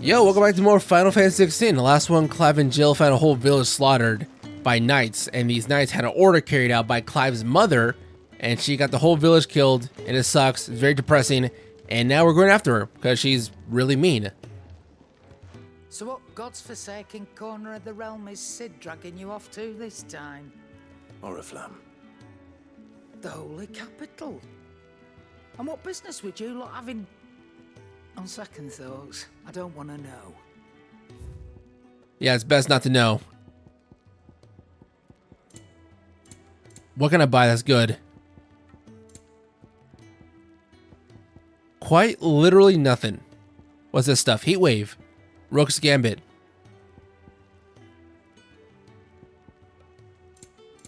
Yo, welcome back to more Final Fantasy XVI. The last one, Clive and Jill found a whole village slaughtered by knights, and these knights had an order carried out by Clive's mother, and she got the whole village killed, and it sucks. It's very depressing, and now we're going after her because she's really mean. So what God's forsaken corner of the realm is Sid dragging you off to this time? Oriflamme. The holy capital. And what business would you lot have in... On second thoughts, I don't want to know. Yeah, it's best not to know. What can I buy that's good? Quite literally nothing. What's this stuff? Heat Wave. Rook's Gambit.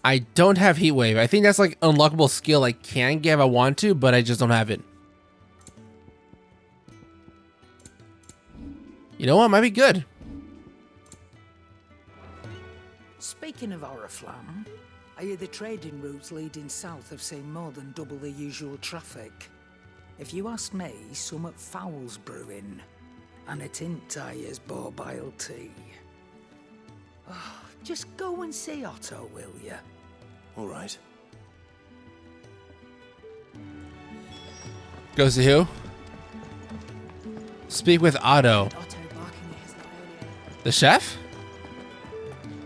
I don't have Heat Wave. I think that's like an unlockable skill I can get if I want to, but I just don't have it. You know what? Might be good. Speaking of Oriflamme, I hear the trading routes leading south have seen more than double the usual traffic. If you ask me, somewhat foul's brewing. And it ain't Tyre's borbile tea. Oh, just go and see Otto, will ya? All right. Goes to who? Speak with Otto. The chef?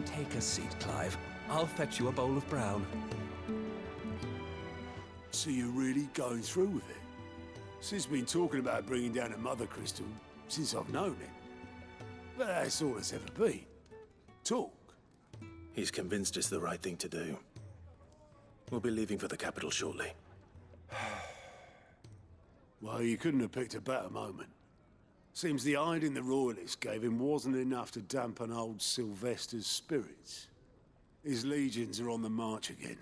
Take a seat, Clive. I'll fetch you a bowl of brown. So you're really going through with it? Sid's been talking about bringing down a mother crystal since I've known it. But that's all it's ever been. Talk. He's convinced it's the right thing to do. We'll be leaving for the capital shortly. Well, you couldn't have picked a better moment. Seems the hiding the royalists gave him wasn't enough to dampen old Sylvester's spirits. His legions are on the march again,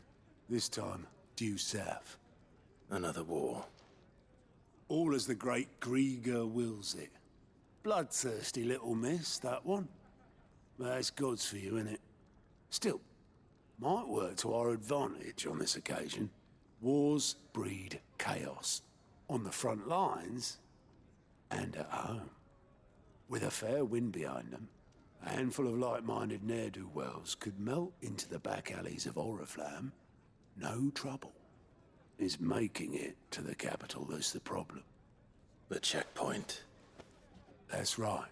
this time due south. Another war. All as the great Grieger wills it. Bloodthirsty little miss, that one. That's God's for you, innit? Still, might work to our advantage on this occasion. Wars breed chaos. On the front lines, and at home. With a fair wind behind them, a handful of like-minded ne'er-do-wells could melt into the back alleys of Oriflamme. No trouble. It's making it to the capital that's the problem. The checkpoint. That's right.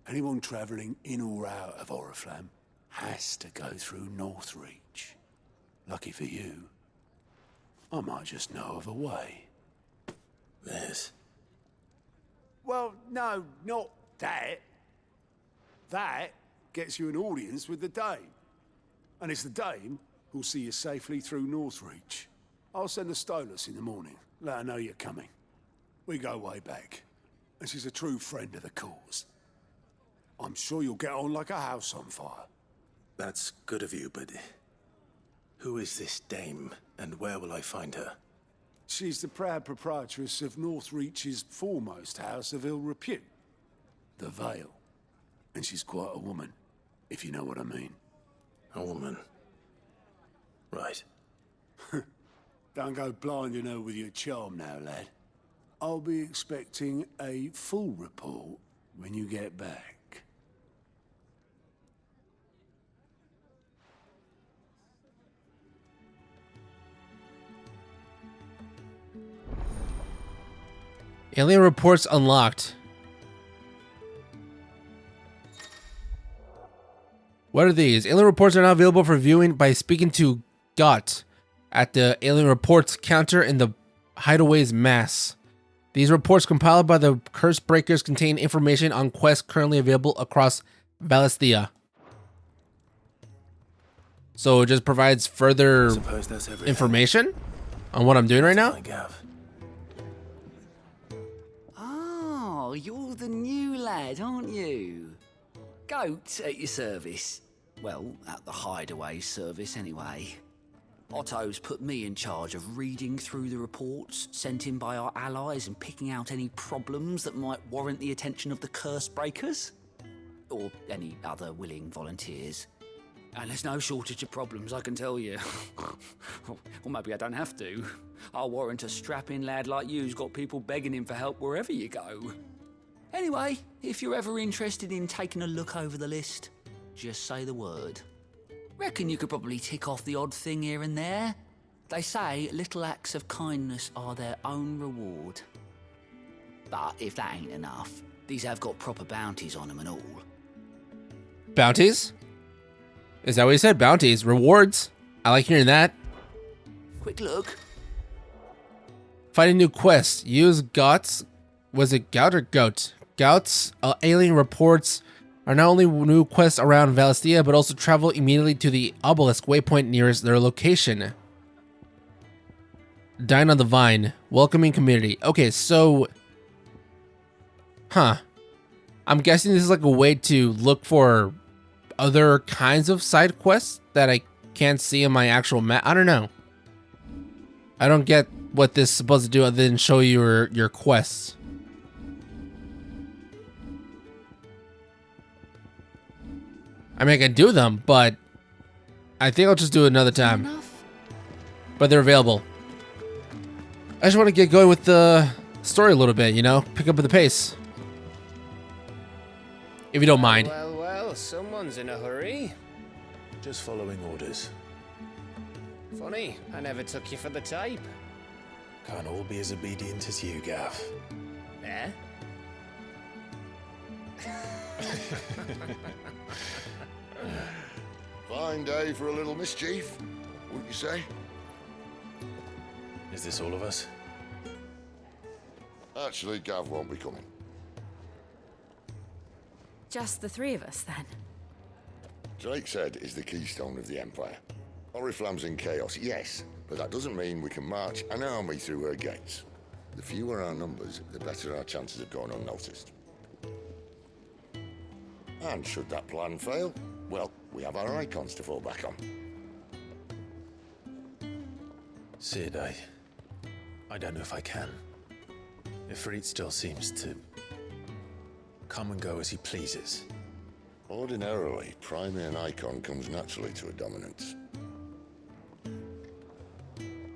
Anyone travelling in or out of Oriflamme has to go through Northreach. Lucky for you, I might just know of a way. There's... Well, no, not that. That gets you an audience with the Dame. And it's the Dame who'll see you safely through Northreach. I'll send a Stolas in the morning, let her know you're coming. We go way back, and she's a true friend of the cause. I'm sure you'll get on like a house on fire. That's good of you, but... Who is this dame, and where will I find her? She's the proud proprietress of Northreach's foremost house of ill repute, the Vale. And she's quite a woman, if you know what I mean. A woman. Right. Don't go blinding her with your charm now, lad. I'll be expecting a full report when you get back. Alien reports unlocked. What are these? Alien reports are now available for viewing by speaking to Got at the Alien Reports counter in the Hideaway's Mass. These reports compiled by the Curse Breakers contain information on quests currently available across Valisthea. So it just provides further information on what I'm doing right now? Oh, you're the new lad, aren't you? Goat at your service. Well, at the Hideaway service anyway. Otto's put me in charge of reading through the reports sent in by our allies and picking out any problems that might warrant the attention of the Curse Breakers. Or any other willing volunteers. And there's no shortage of problems, I can tell you. Or maybe I don't have to. I'll warrant a strapping lad like you's got people begging him for help wherever you go. Anyway, if you're ever interested in taking a look over the list, just say the word. Reckon you could probably tick off the odd thing here and there. They say little acts of kindness are their own reward. But if that ain't enough, these have got proper bounties on them and all. Bounties? Is that what you said? Bounties. Rewards. I like hearing that. Quick look. Fighting new quests. Use Gout's. Was it Gout or Goat? Gout's alien reports are not only new quests around Valisthea, but also travel immediately to the obelisk waypoint nearest their location. Dine on the Vine. Welcoming community. Okay, so... Huh. I'm guessing this is like a way to look for other kinds of side quests that I can't see in my actual map. I don't know. I don't get what this is supposed to do other than show you your quests. I mean, I can do them, but I think I'll just do it another time. But they're available. I just want to get going with the story a little bit, you know? Pick up at the pace. If you don't mind. Well, well, someone's in a hurry. Just following orders. Funny, I never took you for the type. Can't all be as obedient as you, Gav. Eh? Fine day for a little mischief, wouldn't you say? Is this all of us? Actually, Gav won't be coming. Just the three of us, then? Drake's Head is the keystone of the Empire. Oriflamme's in chaos, yes, but that doesn't mean we can march an army through her gates. The fewer our numbers, the better our chances of going unnoticed. And should that plan fail, well, we have our Eikons to fall back on. Sid, I don't know if I can. Ifrit still seems to come and go as he pleases. Ordinarily, priming an Eikon comes naturally to a dominance.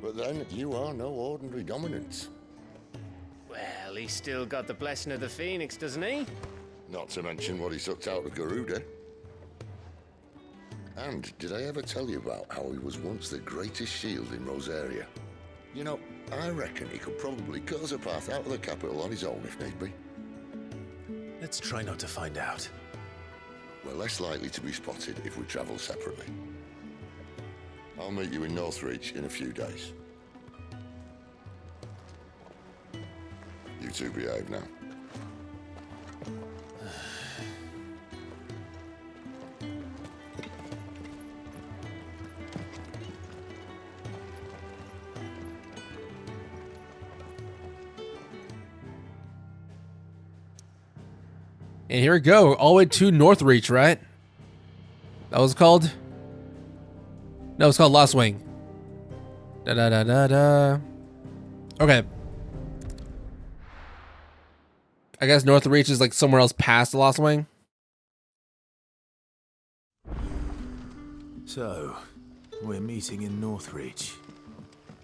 But then, you are no ordinary dominance. Well, he's still got the blessing of the Phoenix, doesn't he? Not to mention what he sucked out of Garuda. And did I ever tell you about how he was once the greatest shield in Rosaria? You know, I reckon he could probably cut us a path out of the capital on his own if need be. Let's try not to find out. We're less likely to be spotted if we travel separately. I'll meet you in Northreach in a few days. You two behave now. And here we go, all the way to Northreach, right? That was called? No, it's called Lost Wing. Da-da-da-da-da. Okay. I guess Northreach is like somewhere else past the Lost Wing. So, we're meeting in Northreach.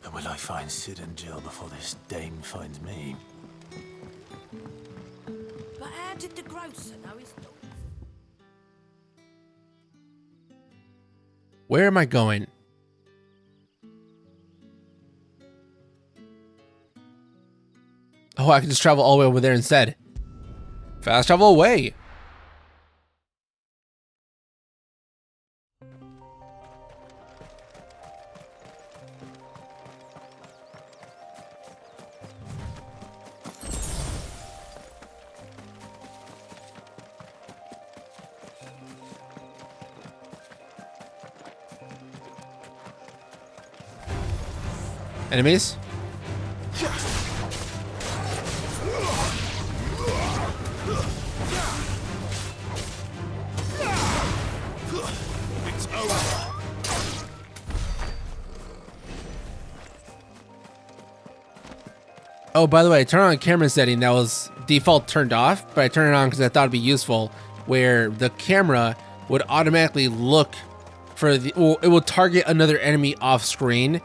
And will I find Sid and Jill before this dame finds me? But how did the grocer know his dog? Where am I going? Oh, I can just travel all the way over there instead. Fast travel away. Enemies? It's over. Oh, by the way, I turned on a camera setting that was default turned off, but I turned it on because I thought it'd be useful, where the camera would automatically look for the, well, it will target another enemy off screen.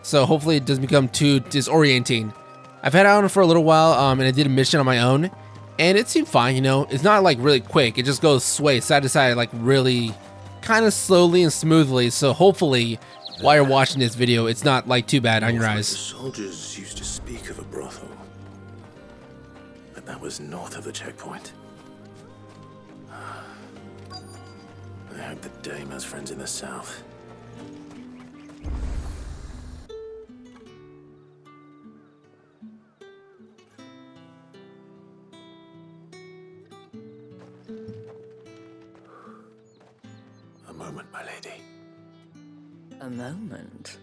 So hopefully it doesn't become too disorienting. I've had it on for a little while, and I did a mission on my own, And it seemed fine, you know. It's not like really quick. It just goes sway side to side like really kind of slowly and smoothly. So hopefully while you're watching this video, it's not like too bad on your The eyes. soldiers used to speak of a brothel, but that was north of the checkpoint. I hope the dame has friends in the south. A moment, my lady. A moment?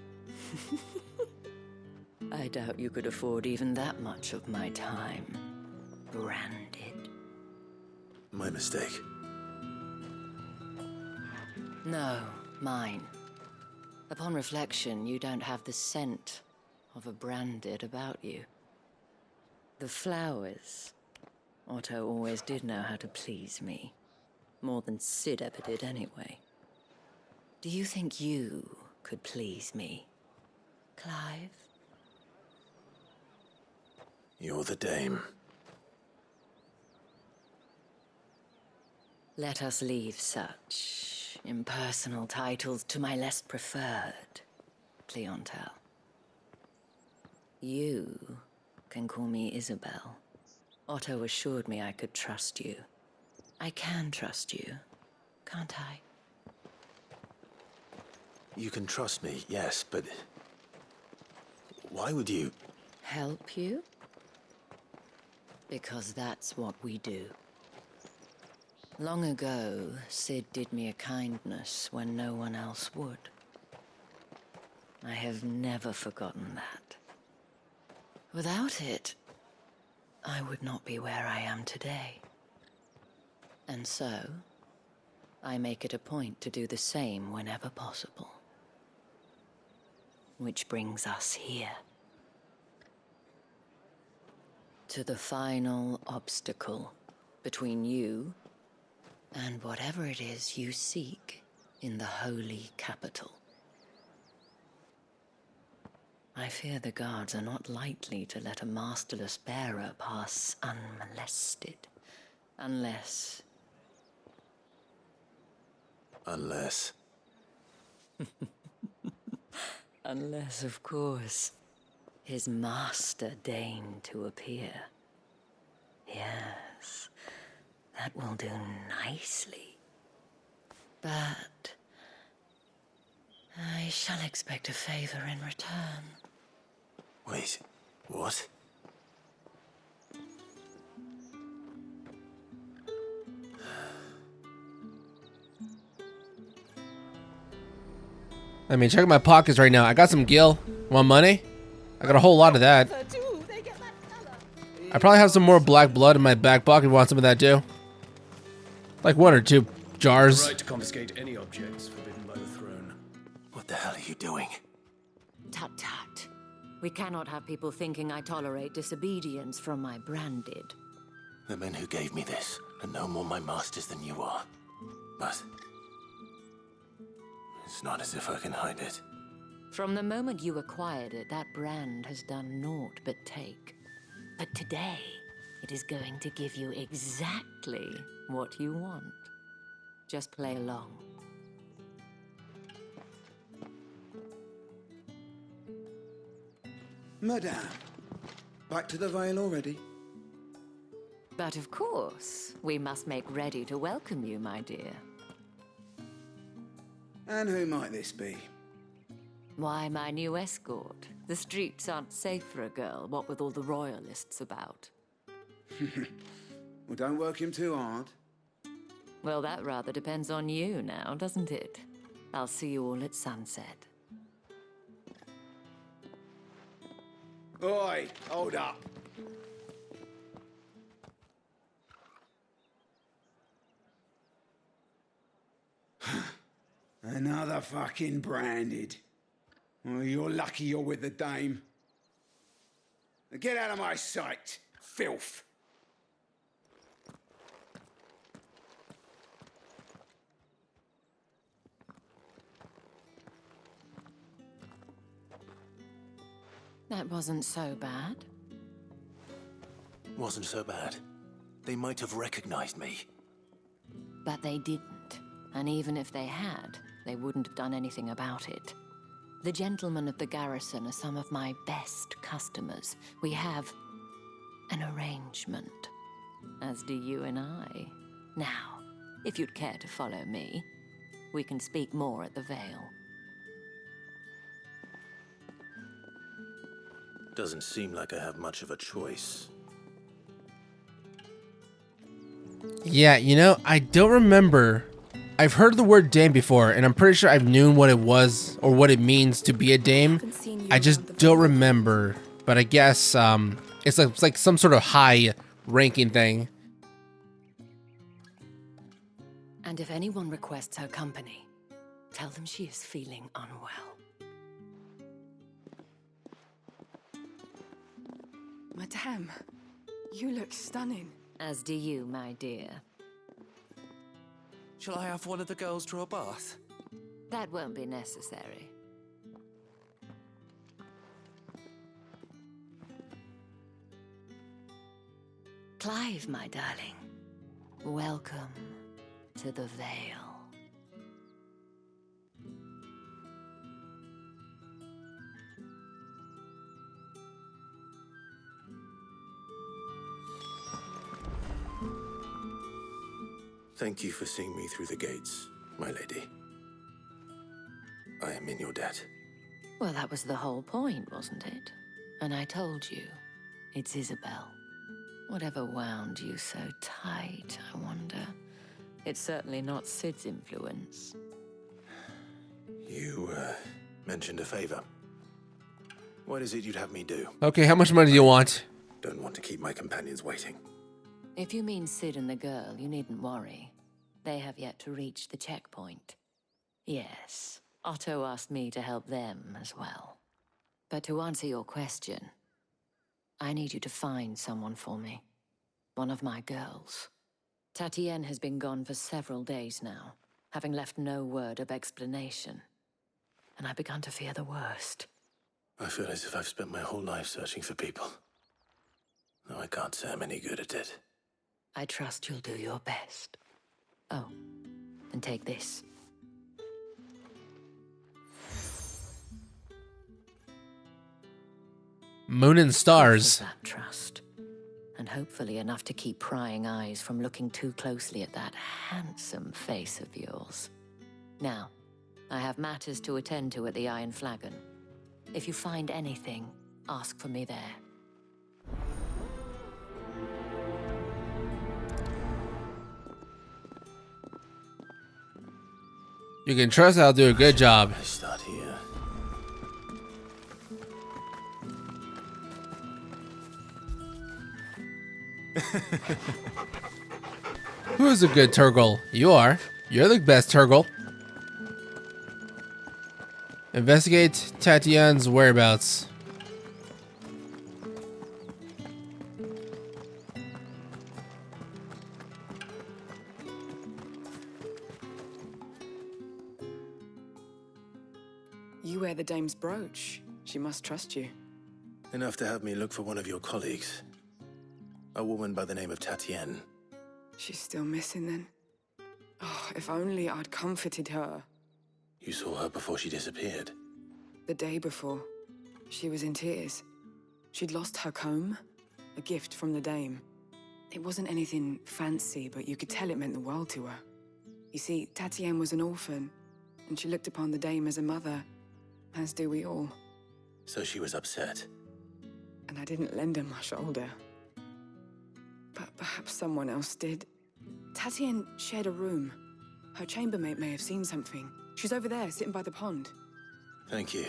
I doubt you could afford even that much of my time. Branded. My mistake. No, mine. Upon reflection, you don't have the scent of a branded about you. The flowers. Otto always did know how to please me. More than Sid ever did anyway. Do you think you could please me, Clive? You're the dame. Let us leave such impersonal titles to my less preferred clientele. You can call me Isabel. Otto assured me I could trust you. I can trust you, can't I? You can trust me, yes, but why would you? Help you? Because that's what we do. Long ago, Sid did me a kindness when no one else would. I have never forgotten that. Without it, I would not be where I am today. And so, I make it a point to do the same whenever possible. Which brings us here. To the final obstacle between you and whatever it is you seek in the holy capital. I fear the guards are not likely to let a masterless bearer pass unmolested. Unless... Unless... Unless, of course, his master deigned to appear. Yes, that will do nicely. But I shall expect a favor in return. Wait, what? I mean, check my pockets right now. I got some gil. Want money? I got a whole lot of that. I probably have some more black blood in my back pocket. Want some of that too? Like 1 or 2 jars. Right to confiscate any objects forbidden by the throne. What the hell are you doing? Tut tut. We cannot have people thinking I tolerate disobedience from my branded. The men who gave me this are no more my masters than you are. But it's not as if I can hide it. From the moment you acquired it, that brand has done naught but take. But today, it is going to give you exactly what you want. Just play along. Madame, back to the Vale already? But of course, we must make ready to welcome you, my dear. And who might this be? Why, my new escort. The streets aren't safe for a girl, what with all the royalists about. Well, don't work him too hard. Well, that rather depends on you now, doesn't it? I'll see you all at sunset. Oi, hold up. Another fucking branded. Well, you're lucky you're with the dame. Now get out of my sight, filth. That wasn't so bad. Wasn't so bad. They might have recognized me. But they didn't. And even if they had, they wouldn't have done anything about it. The gentlemen of the garrison are some of my best customers. We have an arrangement, as do you and I. Now, if you'd care to follow me, we can speak more at the Vale. Doesn't seem like I have much of a choice. Yeah, you know, I don't remember. I've heard the word dame before, and I'm pretty sure I've known what it was or what it means to be a dame. I just don't remember. But I guess it's like some sort of high ranking thing. And if anyone requests her company, tell them she is feeling unwell. Madame, you look stunning. As do you, my dear. Shall I have one of the girls draw a bath? That won't be necessary. Clive, my darling. Welcome to the Vale. Thank you for seeing me through the gates, my lady. I am in your debt. Well, that was the whole point, wasn't it? And I told you, it's Isabel. Whatever wound you so tight, I wonder. It's certainly not Sid's influence. You, mentioned a favor. What is it you'd have me do? Okay, how much money do you want? Don't want to keep my companions waiting. If you mean Sid and the girl, you needn't worry. They have yet to reach the checkpoint. Yes, Otto asked me to help them as well. But to answer your question, I need you to find someone for me. One of my girls. Tatienne has been gone for several days now, having left no word of explanation. And I've begun to fear the worst. I feel as if I've spent my whole life searching for people. Though I can't say I'm any good at it. I trust you'll do your best. Oh, and take this. Moon and stars. That trust. And hopefully enough to keep prying eyes from looking too closely at that handsome face of yours. Now, I have matters to attend to at the Iron Flagon. If you find anything, ask for me there. You can trust I'll do a good job. I start here. Who's a good Turgle? You are. You're the best Turgle. Investigate Tatienne's whereabouts. You wear the dame's brooch. She must trust you. Enough to have me look for one of your colleagues. A woman by the name of Tatienne. She's still missing then. Oh, if only I'd comforted her. You saw her before she disappeared. The day before, she was in tears. She'd lost her comb, a gift from the dame. It wasn't anything fancy, but you could tell it meant the world to her. You see, Tatienne was an orphan, and she looked upon the dame as a mother, as do we all. So she was upset. And I didn't lend her my shoulder. But perhaps someone else did. Tatienne shared a room. Her chambermaid may have seen something. She's over there, sitting by the pond. Thank you.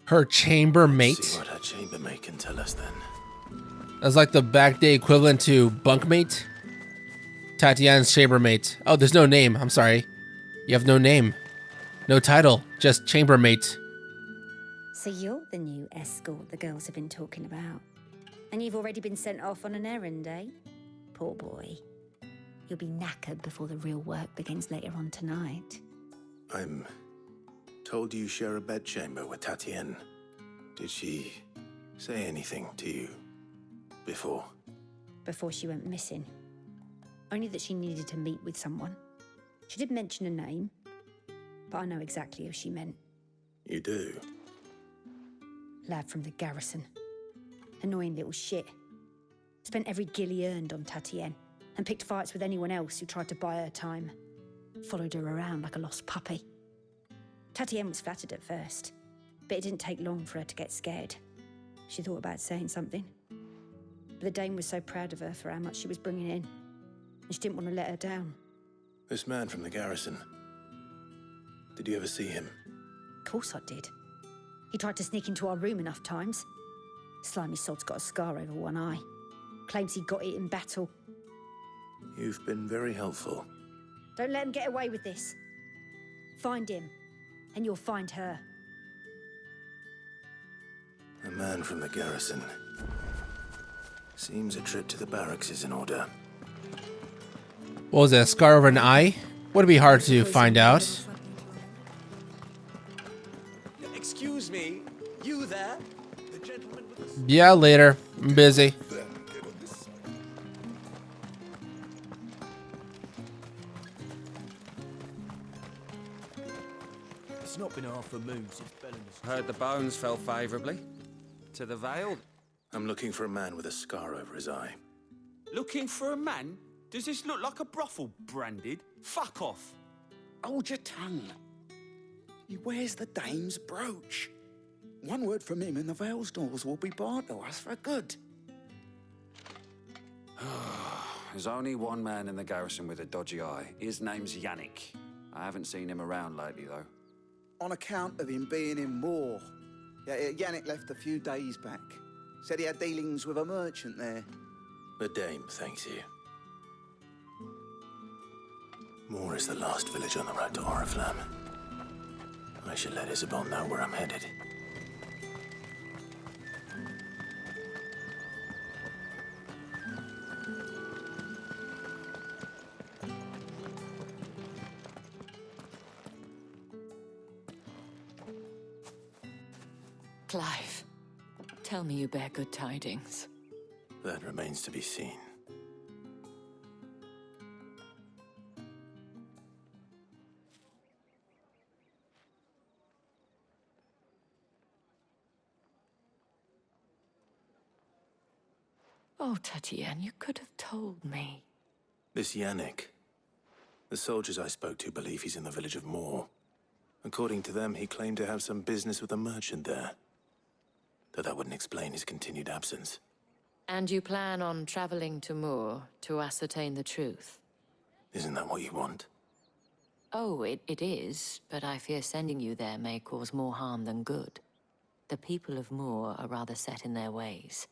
Her chambermate? See what her chambermaid can tell us then. That's like the back day equivalent to bunkmate. Tatienne's chambermate. Oh, there's no name. I'm sorry. You have no name. No title. Just chambermate. So you're the new escort the girls have been talking about. And you've already been sent off on an errand, eh? Poor boy. You'll be knackered before the real work begins later on tonight. I'm told you share a bedchamber with Tatienne. Did she say anything to you before? before she went missing. Only that she needed to meet with someone. She did mention a name, but I know exactly who she meant. You do? Lad from the garrison. Annoying little shit. Spent every guil he earned on Tatienne, and picked fights with anyone else who tried to buy her time. Followed her around like a lost puppy. Tatienne was flattered at first, but it didn't take long for her to get scared. She thought about saying something. But the dame was so proud of her for how much she was bringing in, and she didn't want to let her down. This man from the garrison. Did you ever see him? Of course I did. He tried to sneak into our room enough times. Slimy sod's got a scar over one eye. Claims he got it in battle. You've been very helpful. Don't let him get away with this. Find him, and you'll find her. A man from the garrison. Seems a trip to the barracks is in order. What was that, a scar over an eye? Would be hard to find out. Excuse me, you there? The gentleman with the... Yeah, later. I'm busy. It's not been half a moon since Bellinger's... Heard the bones fell favourably. To the Veiled. I'm looking for a man with a scar over his eye. Looking for a man? Does this look like a brothel, Branded? Fuck off. Hold your tongue. He wears the dame's brooch. One word from him and the Vale's doors will be barred to us for good. There's only one man in the garrison with a dodgy eye. His name's Yannick. I haven't seen him around lately, though. On account of him being in war. Yeah, Yannick left a few days back. Said he had dealings with a merchant there. The dame thanks you. Moor is the last village on the road to Oriflamme. I should let Isabel know where I'm headed. Clive, tell me you bear good tidings. That remains to be seen. Oh, Tatienne, you could have told me. This Yannick. The soldiers I spoke to believe he's in the village of Moor. According to them, he claimed to have some business with a merchant there. Though that wouldn't explain his continued absence. And you plan on traveling to Moor to ascertain the truth? Isn't that what you want? Oh, it is, but I fear sending you there may cause more harm than good. The people of Moor are rather set in their ways.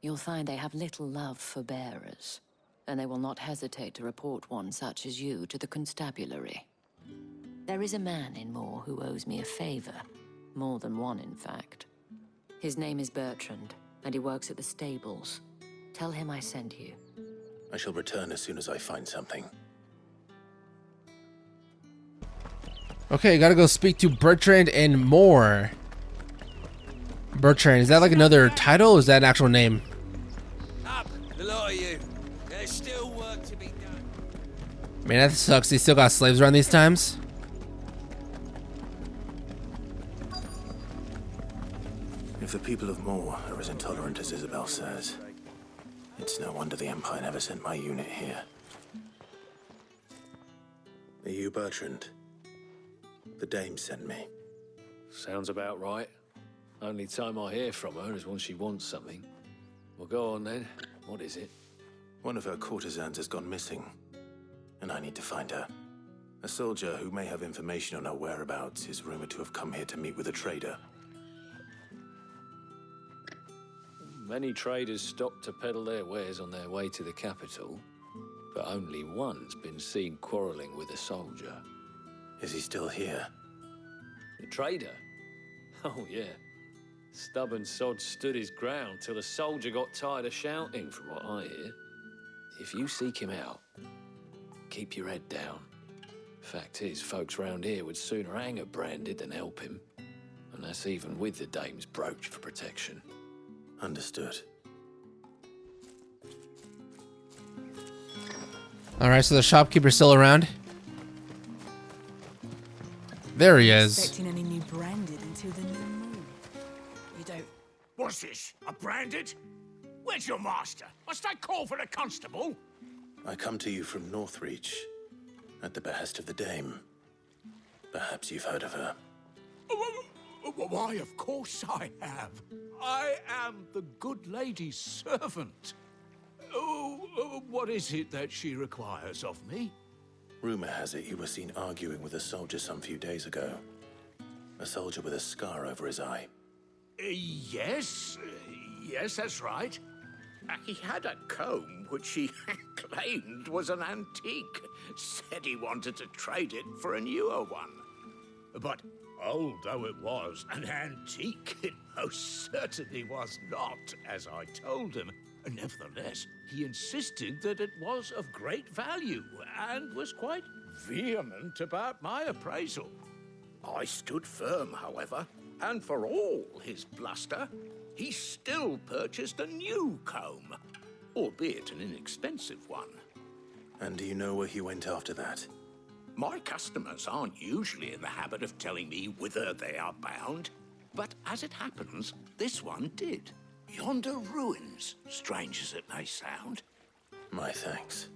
You'll find they have little love for bearers, and they will not hesitate to report one such as you to the constabulary. There is a man in Moor who owes me a favor. More than one, in fact. His name is Bertrand, and he works at the stables. Tell him I sent you. I shall return as soon as I find something. Okay, gotta go speak to Bertrand and more. Bertrand, is that like another title or is that an actual name? Up, the lot of you. There's still work to be done. Man, that sucks. They still got slaves around these times. If the people of Moor are as intolerant as Isabel says, it's no wonder the Empire never sent my unit here. Are you Bertrand? The dame sent me. Sounds about right. Only time I hear from her is when she wants something. Well, go on then. What is it? One of her courtesans has gone missing, and I need to find her. A soldier who may have information on her whereabouts is rumored to have come here to meet with a trader. Many traders stop to peddle their wares on their way to the capital, but only one's been seen quarreling with a soldier. Is he still here? The trader? Oh, yeah. Stubborn sod stood his ground till the soldier got tired of shouting, from what I hear. If you seek him out, keep your head down. Fact is, folks round here would sooner hang a Branded than help him. And that's even with the dame's brooch for protection. Understood. All right, so the shopkeeper's still around. There he is. Expecting any new branded until the new moon. You don't. What's this? A branded? Where's your master? Must I call for the constable? I come to you from Northreach, at the behest of the Dame. Perhaps you've heard of her. Why, of course I have. I am the good lady's servant. What is it that she requires of me? Rumor has it you were seen arguing with a soldier some few days ago. A soldier with a scar over his eye. Yes, that's right. He had a comb which he claimed was an antique. Said he wanted to trade it for a newer one. But old though it was, an antique it most certainly was not, as I told him. Nevertheless, he insisted that it was of great value and was quite vehement about my appraisal. I stood firm, however, and for all his bluster, he still purchased a new comb, albeit an inexpensive one. And do you know where he went after that? My customers aren't usually in the habit of telling me whither they are bound, but as it happens, this one did. Yonder ruins, strange as it may sound. My thanks.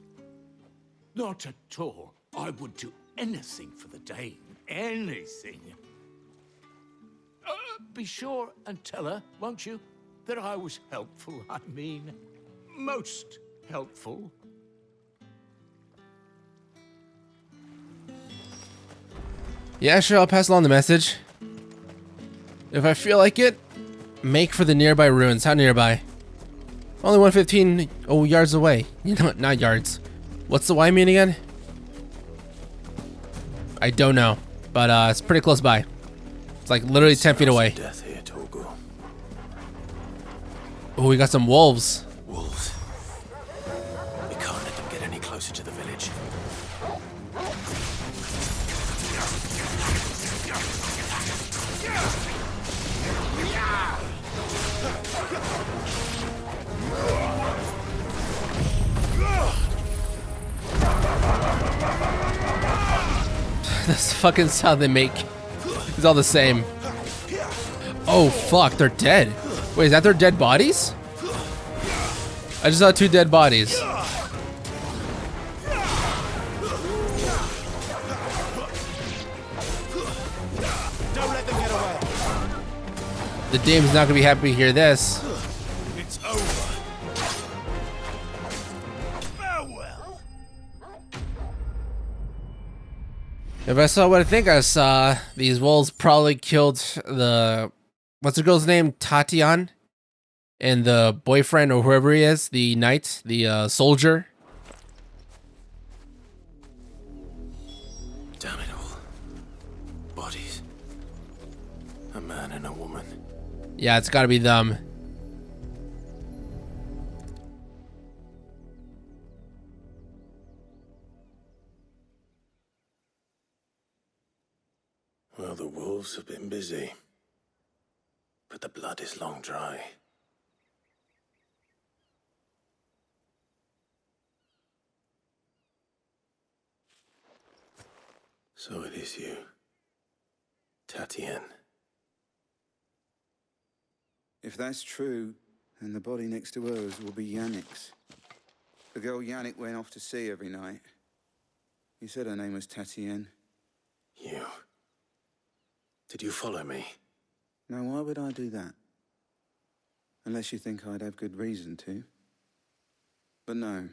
Not at all. I would do anything for the Dame. Anything. Be sure and tell her, won't you, that I was helpful. I mean, most helpful. Yeah, sure, I'll pass along the message. If I feel like it, make for the nearby ruins. How nearby? Only 115 yards away. You know, not yards. What's the Y mean again? I don't know, but it's pretty close by. It's like literally 10 feet away. Death here, Torgal. Oh, we got some wolves. Wolves. We can't let them get any closer to the village. That's the fucking sound they make. It's all the same. Oh fuck, they're dead. Wait, is that their dead bodies? I just saw 2 dead bodies. The Dame's not gonna be happy to hear this. It's over. Farewell. If I saw what I think I saw, these wolves probably killed the... What's the girl's name? Tatian? And the boyfriend or whoever he is, the knight, the soldier. Damn it all. Bodies. A man and a woman. Yeah, it's gotta be them. Well, the wolves have been busy. But the blood is long dry. So it is you, Tatian. If that's true, then the body next to hers will be Yannick's. The girl Yannick went off to sea every night. You said her name was Tatian. You. Did you follow me? Now, why would I do that? Unless you think I'd have good reason to. But no.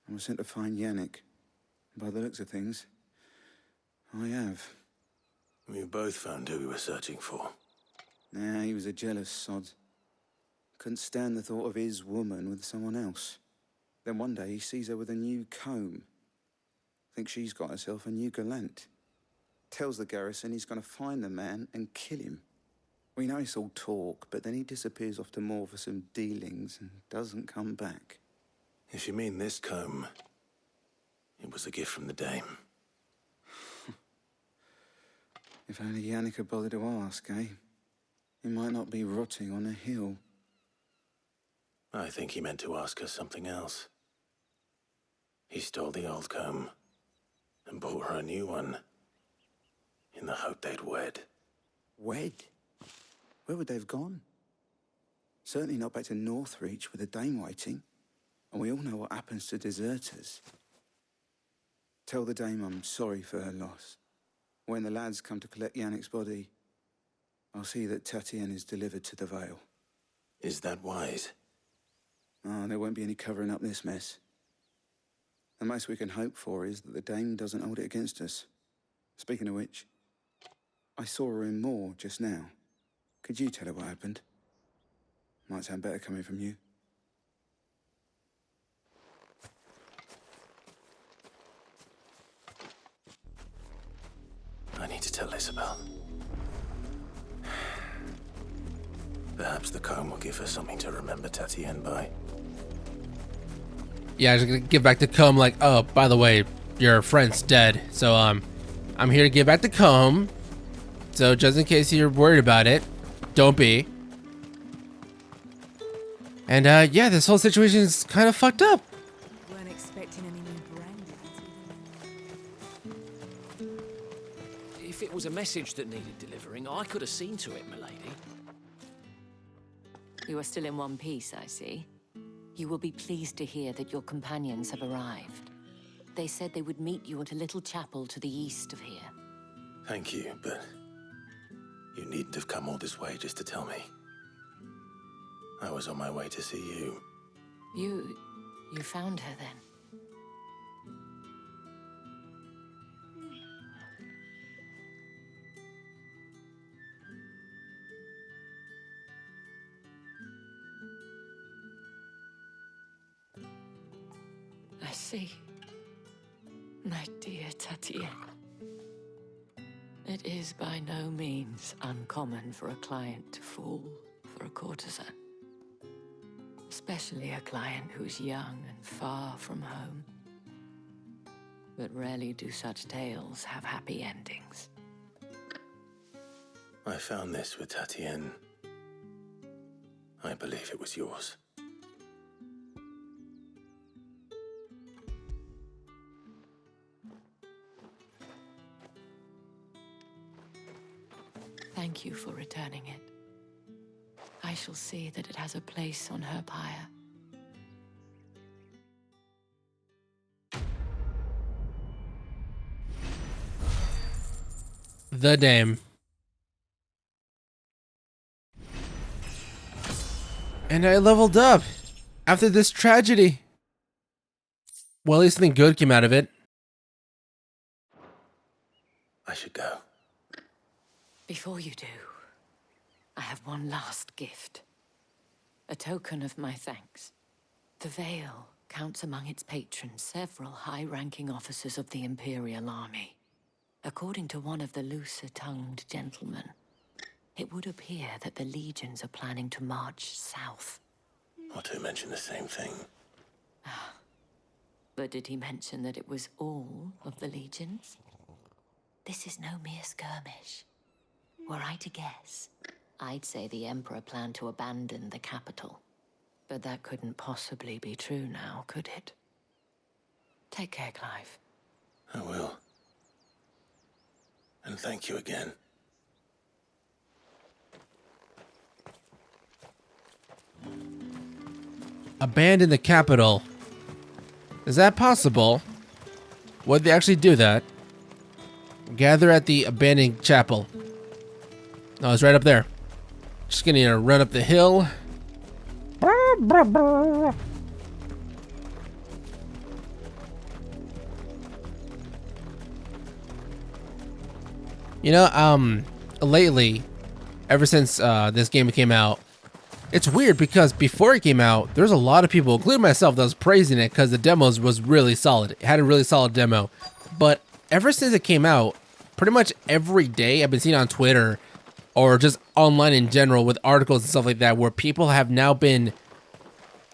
I was sent to find Yannick. By the looks of things, I have. We both found who we were searching for. Nah, he was a jealous sod. Couldn't stand the thought of his woman with someone else. Then one day he sees her with a new comb. Thinks she's got herself a new gallant. Tells the garrison he's going to find the man and kill him. We know it's all talk, but then he disappears off to Moor for some dealings and doesn't come back. If you mean this comb, it was a gift from the Dame. If only Yannick had bothered to ask, eh? He might not be rotting on a hill. I think he meant to ask us something else. He stole the old comb and bought her a new one in the hope they'd wed. Wed? Where would they have gone? Certainly not back to Northreach with a dame waiting. And we all know what happens to deserters. Tell the dame I'm sorry for her loss. When the lads come to collect Yannick's body, I'll see that Tatienne is delivered to the Vale. Is that wise? Oh, there won't be any covering up this mess. The most we can hope for is that the dame doesn't hold it against us. Speaking of which, I saw her in Moor just now. Could you tell her what happened? Might sound better coming from you. I need to tell Isabel. Perhaps the comb will give her something to remember Tatienne by. Yeah, I was gonna give back the comb like, oh, by the way, your friend's dead. So, I'm here to give back the comb. So just in case you're worried about it, don't be. And, yeah, this whole situation is kind of fucked up. Weren't expecting any new brandy. If it was a message that needed delivering, I could have seen to it, milady. You are still in one piece, I see. You will be pleased to hear that your companions have arrived. They said they would meet you at a little chapel to the east of here. Thank you, but you needn't have come all this way just to tell me. I was on my way to see you. You found her then? I see. My dear Tatienne. It is by no means uncommon for a client to fall for a courtesan. Especially a client who's young and far from home. But rarely do such tales have happy endings. I found this with Tatienne. I believe it was yours. Thank you for returning it. I shall see that it has a place on her pyre. The dame. And I leveled up after this tragedy. Well, at least something good came out of it. I should go. Before you do, I have one last gift. A token of my thanks. The Vale counts among its patrons several high-ranking officers of the Imperial Army. According to one of the looser-tongued gentlemen, it would appear that the legions are planning to march south. Or to mention the same thing. But did he mention that it was all of the legions? This is no mere skirmish. Were I to guess, I'd say the Emperor planned to abandon the capital. But that couldn't possibly be true now, could it? Take care, Clive. I will. And thank you again. Abandon the capital. Is that possible? Would they actually do that? Gather at the abandoned chapel. No, it's right up there. Just gonna run up the hill. You know, lately, ever since this game came out, it's weird because before it came out, there's a lot of people, including myself, that was praising it because the demos was really solid. It had a really solid demo. But ever since it came out, pretty much every day I've been seeing on Twitter or just online in general with articles and stuff like that where people have now been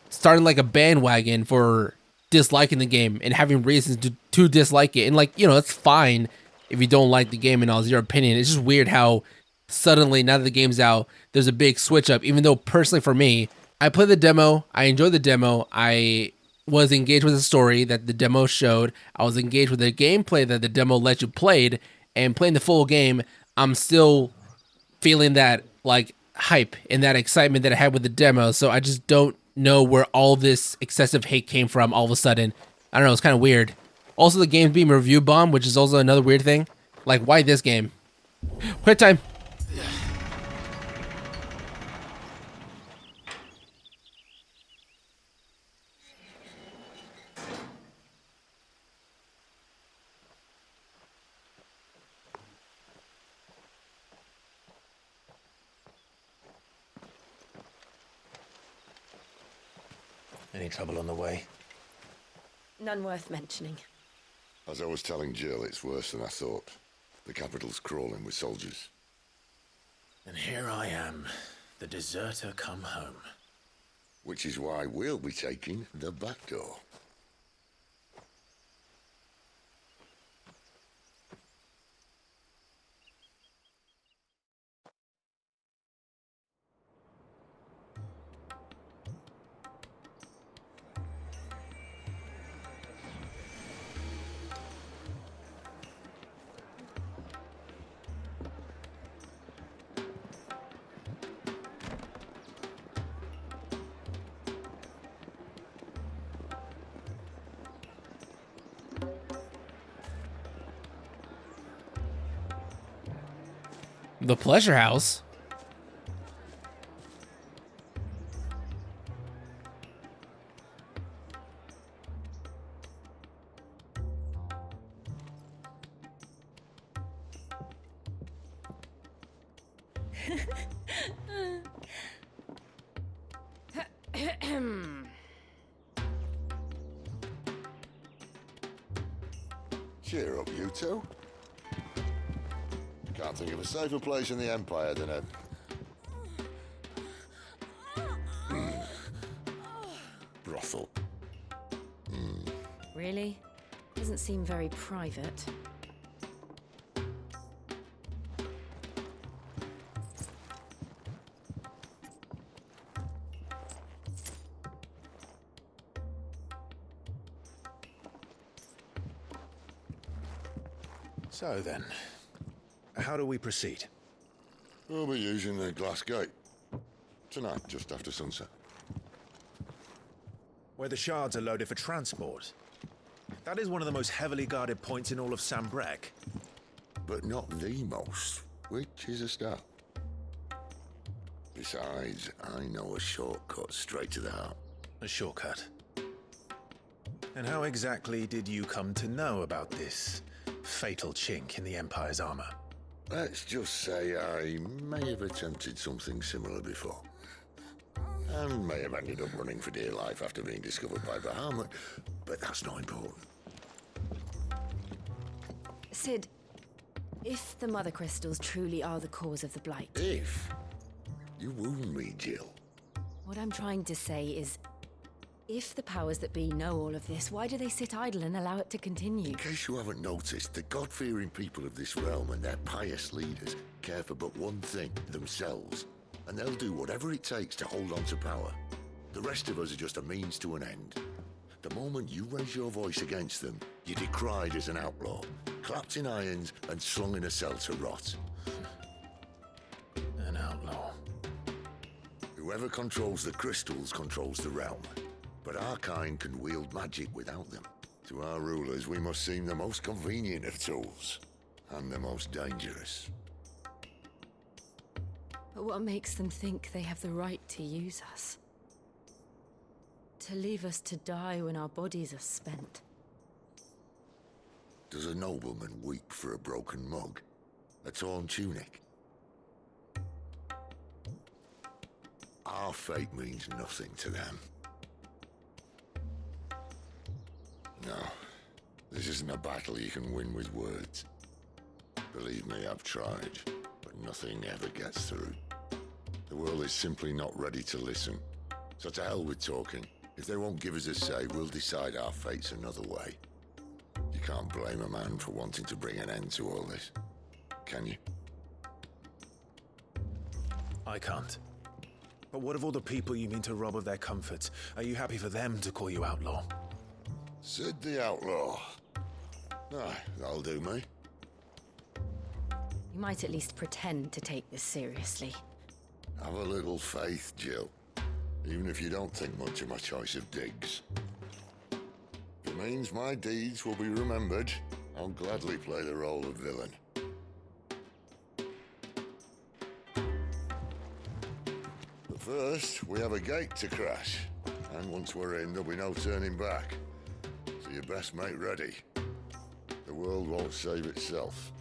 starting like a bandwagon for disliking the game and having reasons to dislike it. And like, you know, it's fine if you don't like the game and all, it's your opinion. It's just weird how suddenly, now that the game's out, there's a big switch up. Even though personally for me, I played the demo, I enjoyed the demo, I was engaged with the story that the demo showed. I was engaged with the gameplay that the demo let you played, and playing the full game, I'm still feeling that like hype and that excitement that I had with the demo. So I just don't know where all this excessive hate came from all of a sudden. I don't know, it's kind of weird. Also, the game's being review bombed, which is also another weird thing. Like, why this game? Quit time. Any trouble on the way? None worth mentioning. As I was telling Jill, it's worse than I thought. The capital's crawling with soldiers. And here I am, the deserter come home. Which is why we'll be taking the back door. The Pleasure House? Cheer up, you two. Can't think of a safer place in the Empire than a... brothel. Really? Doesn't seem very private. So then, how do we proceed? We'll be using the glass gate. Tonight, just after sunset. Where the shards are loaded for transport. That is one of the most heavily guarded points in all of Sambrek. But not the most, which is a start. Besides, I know a shortcut straight to the heart. A shortcut? And how exactly did you come to know about this fatal chink in the Empire's armor? Let's just say I may have attempted something similar before. And may have ended up running for dear life after being discovered by Bahamut, but that's not important. Sid, if the Mother Crystals truly are the cause of the Blight... If? You wound me, Jill. What I'm trying to say is, if the powers that be know all of this, why do they sit idle and allow it to continue? In case you haven't noticed, the God-fearing people of this realm and their pious leaders care for but one thing, themselves. And they'll do whatever it takes to hold on to power. The rest of us are just a means to an end. The moment you raise your voice against them, you're decried as an outlaw, clapped in irons and slung in a cell to rot. An outlaw. Whoever controls the crystals controls the realm. But our kind can wield magic without them. To our rulers, we must seem the most convenient of tools. And the most dangerous. But what makes them think they have the right to use us? To leave us to die when our bodies are spent? Does a nobleman weep for a broken mug? A torn tunic? Our fate means nothing to them. No, this isn't a battle you can win with words. Believe me, I've tried, but nothing ever gets through. The world is simply not ready to listen. So to hell with talking. If they won't give us a say, we'll decide our fates another way. You can't blame a man for wanting to bring an end to all this, can you? I can't. But what of all the people you mean to rob of their comforts? Are you happy for them to call you outlaw? Sid the Outlaw. Aye, that'll do me. You might at least pretend to take this seriously. Have a little faith, Jill. Even if you don't think much of my choice of digs. If it means my deeds will be remembered, I'll gladly play the role of villain. But first, we have a gate to crash. And once we're in, there'll be no turning back. So you best make ready. The world won't save itself.